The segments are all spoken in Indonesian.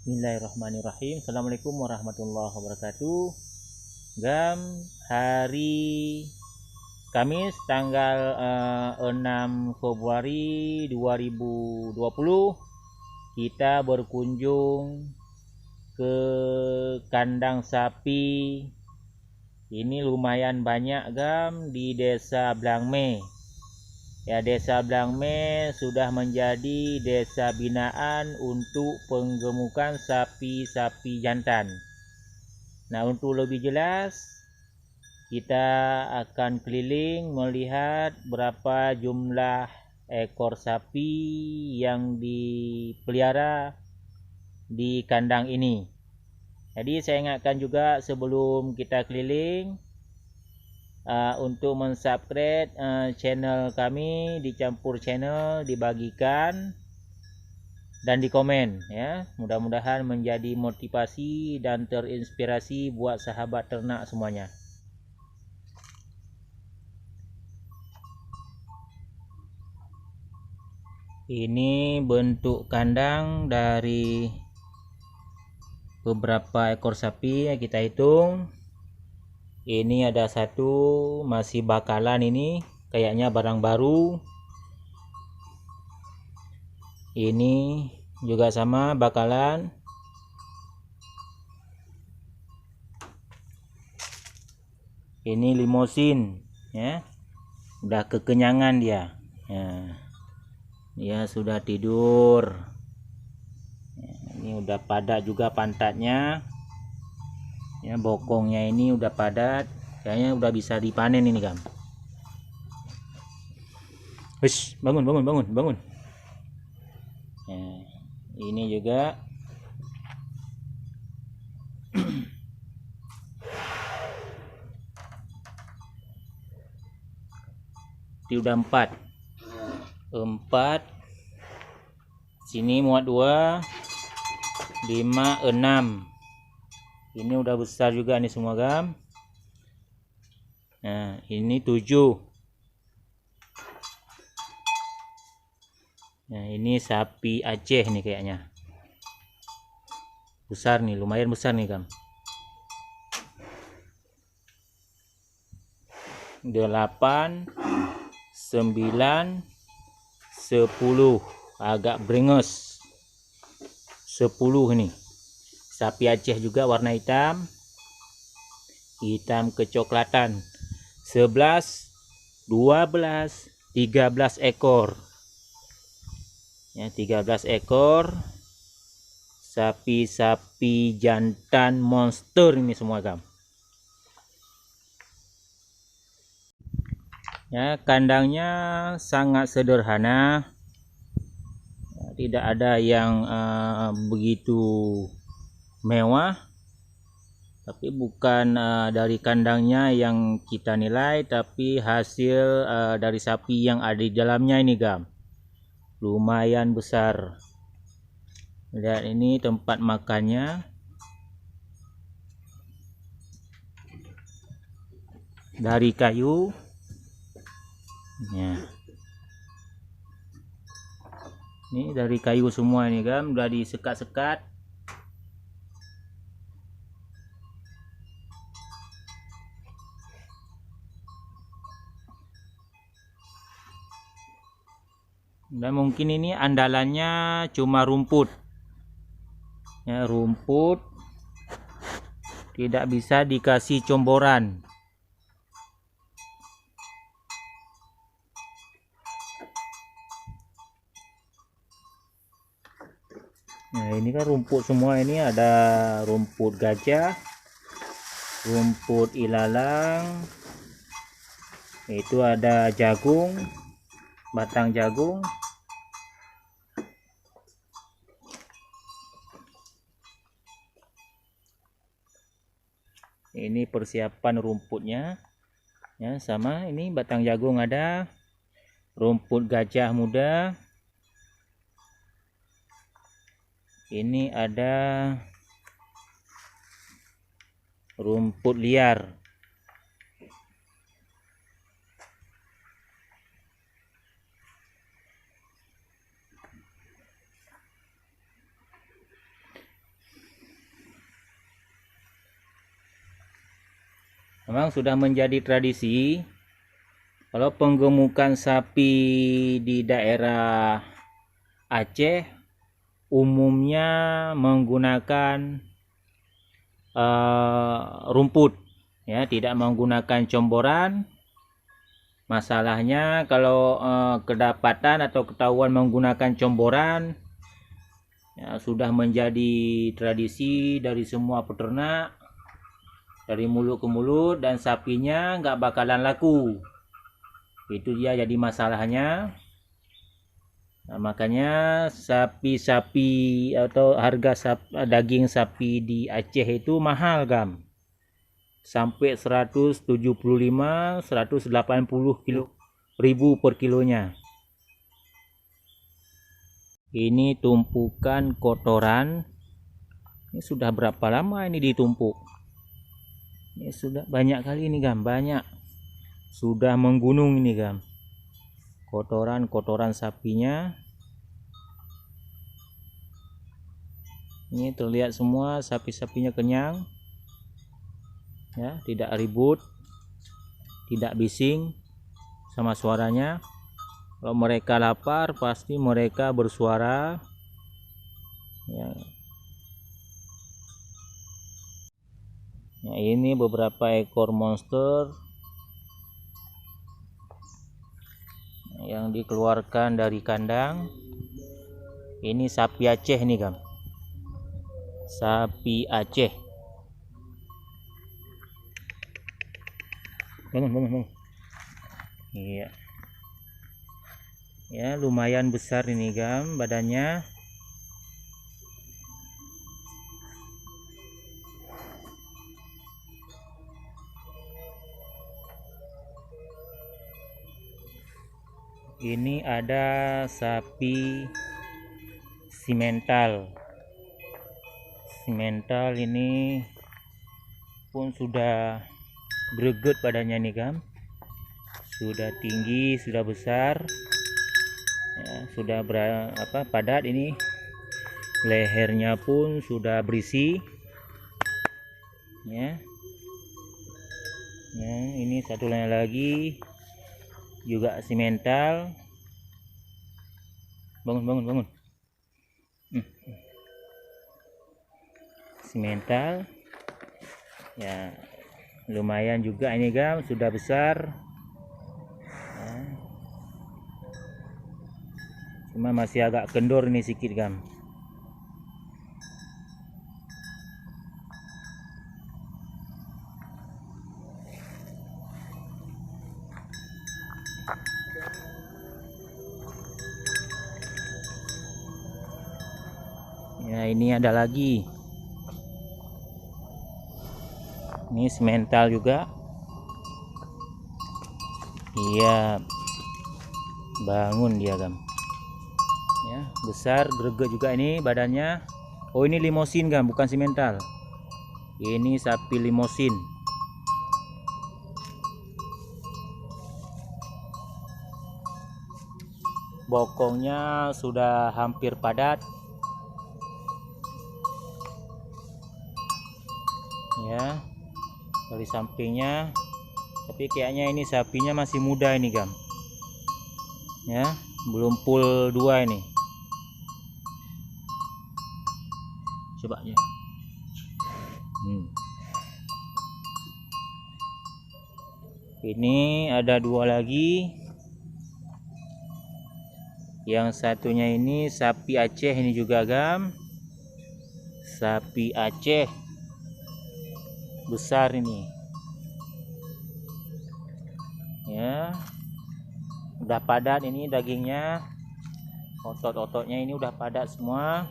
Bismillahirrahmanirrahim. Assalamualaikum warahmatullahi wabarakatuh. Gam, hari Kamis tanggal 6 Februari 2020 kita berkunjung ke kandang sapi. Ini lumayan banyak gam di Desa Blangme. Ya, Desa Blangme sudah menjadi desa binaan untuk penggemukan sapi-sapi jantan. Nah, untuk lebih jelas, kita akan keliling melihat berapa jumlah ekor sapi yang dipelihara di kandang ini. Jadi saya ingatkan juga sebelum kita keliling, untuk mensubscribe channel kami di Campur Channel, dibagikan dan dikomen ya. Mudah-mudahan menjadi motivasi dan terinspirasi buat sahabat ternak semuanya. Ini bentuk kandang dari beberapa ekor sapi ya, kita hitung. Ini ada satu masih bakalan, ini kayaknya barang baru. Ini juga sama bakalan. Ini limosin ya. Udah kekenyangan dia. Ya. Dia sudah tidur. Ya, ini udah padat juga pantatnya. Ya, bokongnya ini udah padat, kayaknya udah bisa dipanen ini Kam. Wis, bangun. Ya, ini juga ini udah 4. Sini muat 2, 5, 6. Ini udah besar juga nih semua Gam. Nah, ini 7. Nah, ini sapi Aceh nih kayaknya. Besar nih, lumayan besar nih Gam. 8, 9, 10. Agak brengos. 10 nih. Sapi Aceh juga warna hitam kecoklatan. 11, 12, 13 ekor ya, 13 ekor sapi-sapi jantan monster ini semua Gam. Ya, kandangnya sangat sederhana, tidak ada yang begitu mewah, tapi bukan dari kandangnya yang kita nilai, tapi hasil dari sapi yang ada di dalamnya ini Gam. Lumayan besar. Lihat, ini tempat makannya dari kayu ya. Ini dari kayu semua ini Gam, udah disekat-sekat. Dan mungkin ini andalannya cuma rumput ya, rumput, tidak bisa dikasih comboran. Nah, ini kan rumput semua, ini ada rumput gajah, rumput ilalang, itu ada jagung, batang jagung. Ini persiapan rumputnya ya, sama ini batang jagung, ada rumput gajah muda, ini ada rumput liar. Memang sudah menjadi tradisi kalau penggemukan sapi di daerah Aceh umumnya menggunakan rumput, ya, tidak menggunakan comboran. Masalahnya kalau kedapatan atau ketahuan menggunakan comboran, ya, sudah menjadi tradisi dari semua peternak, dari mulut ke mulut, dan sapinya nggak bakalan laku. Itu dia jadi masalahnya. Nah, makanya sapi-sapi atau harga daging sapi di Aceh itu mahal, Gam. Sampai 175-180 ribu per kilonya. Ini tumpukan kotoran. Ini sudah berapa lama ini ditumpuk? Ini sudah banyak kali ini, Gam, banyak. Sudah menggunung ini, Gam. Kotoran sapinya. Ini terlihat semua sapi-sapinya kenyang. Ya, tidak ribut, tidak bising sama suaranya. Kalau mereka lapar pasti mereka bersuara. Ya. Ya, ini beberapa ekor monster yang dikeluarkan dari kandang. Ini sapi Aceh nih, Gam. Sapi Aceh. Bangun. Iya. Ya, lumayan besar ini, Gam, badannya. Ini ada sapi simental. Simental ini pun sudah greget badannya nih, Gam. Sudah tinggi, sudah besar. Ya, sudah padat ini. Lehernya pun sudah berisi. Ya. Ya, ini satu lagi juga simental. Bangun. Simental. Ya, lumayan juga ini, Gam, sudah besar. Ya. Cuma masih agak kendor ini sedikit, Gam. Ya, ini ada lagi. Ini simental juga. Iya, bangun dia, Gam. Ya, besar, greget juga ini badannya. Oh, ini limosin, Gam, bukan simental. Ini sapi limosin. Bokongnya sudah hampir padat. Ya, dari sampingnya, tapi kayaknya ini sapinya masih muda ini, Gam. Ya, belum full 2 ini. Coba ya. Ini ada 2 lagi. Yang satunya ini sapi Aceh ini juga, Gam. Sapi Aceh besar ini. Ya, udah padat ini dagingnya. Otot-ototnya ini udah padat semua.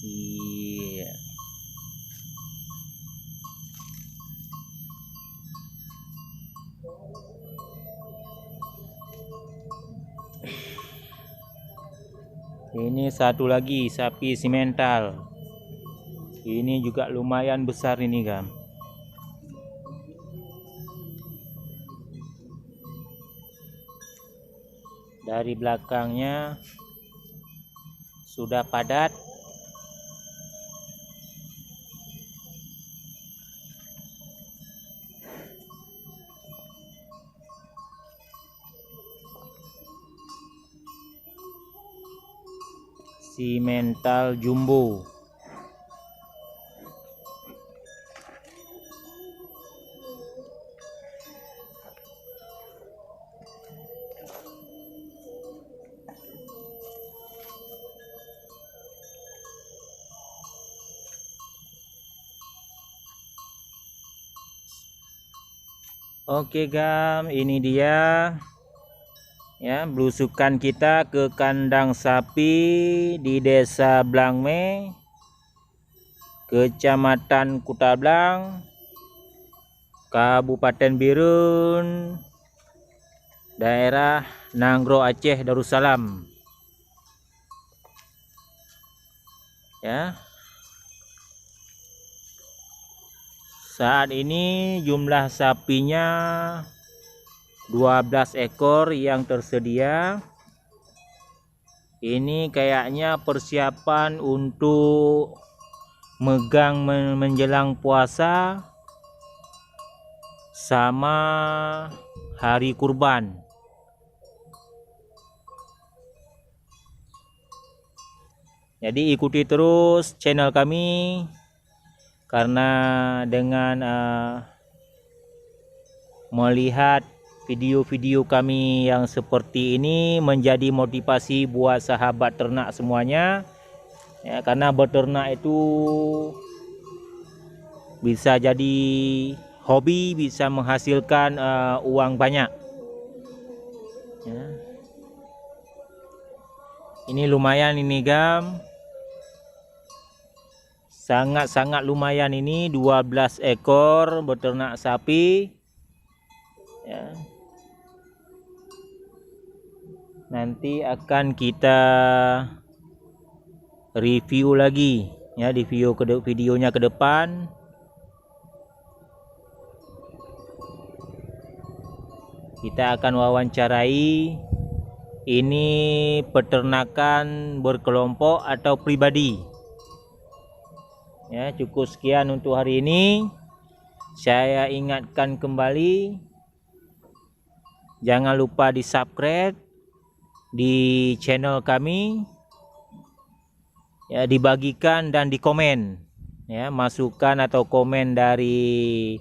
Iya. Ini satu lagi sapi simental. Ini juga lumayan besar ini, Gam. Dari belakangnya sudah padat. Simental jumbo. Oke gam, ini dia ya belusukan kita ke kandang sapi di Desa Blangme, Kecamatan Kutablang, Kabupaten Birun, daerah Nanggro Aceh Darussalam. Ya. Saat ini jumlah sapinya 12 ekor yang tersedia. Ini kayaknya persiapan untuk megang menjelang puasa sama hari kurban. Jadi ikuti terus channel kami, karena dengan melihat video-video kami yang seperti ini menjadi motivasi buat sahabat ternak semuanya ya, karena beternak itu bisa jadi hobi, bisa menghasilkan uang banyak ya. Ini lumayan ini gam, sangat-sangat lumayan ini, 12 ekor beternak sapi ya. Nanti akan kita review lagi ya di videonya ke depan. Kita akan wawancarai ini peternakan berkelompok atau pribadi. Ya, cukup sekian untuk hari ini. Saya ingatkan kembali, jangan lupa di subscribe di channel kami ya, dibagikan dan di komen ya, masukan atau komen dari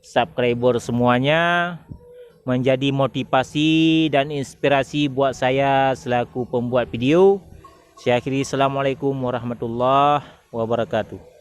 subscriber semuanya menjadi motivasi dan inspirasi buat saya selaku pembuat video. Saya akhiri, assalamualaikum warahmatullahi wabarakatuh.